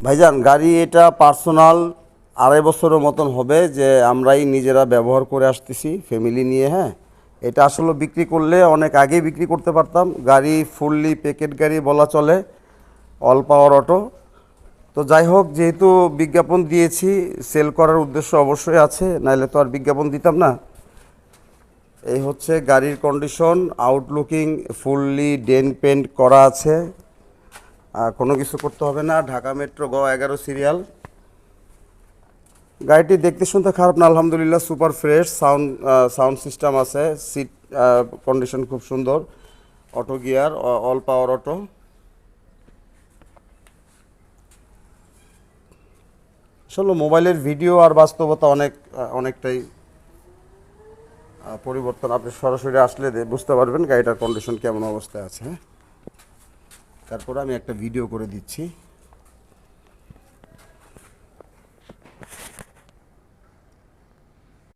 ভাইজান গাড়ি এটা পার্সোনাল 2.5 বছরের মতন হবে যে আমরাই নিজেরা ব্যবহার করে আসতেছি ফ্যামিলি নিয়ে। হ্যাঁ, এটা আসলে বিক্রি করলে অনেক আগেই বিক্রি করতে পারতাম। গাড়ি ফুললি প্যাকেট গাড়ি বলা চলে, অল পাওয়ার অটো। তো যাই হোক, যেহেতু বিজ্ঞাপন দিয়েছি, সেল করার উদ্দেশ্য অবশ্যই আছে, নাহলে তো আর বিজ্ঞাপন দিতাম না। এই হচ্ছে গাড়ির condition, outlooking fully dent paint করা আছে, কোনো কিছু করতে হবে না। ঢাকা মেট্রো গ11 সিরিয়াল। গাড়িটি দেখতে শুনতে খারাপ না, আলহামদুলিল্লাহ সুপার ফ্রেশ। সাউন্ড সিস্টেম আছে, সিট কন্ডিশন খুব সুন্দর, auto gear, all power auto. আসলে মোবাইলের ভিডিও আর বাস্তবতা অনেকটাই পরিবর্তন। আপনি সরাসরি আসলে বুঝতে পারবেন গাড়িটার কন্ডিশন কেমন অবস্থায় আছে। হ্যাঁ, তারপরে আমি একটা ভিডিও করে দিচ্ছি।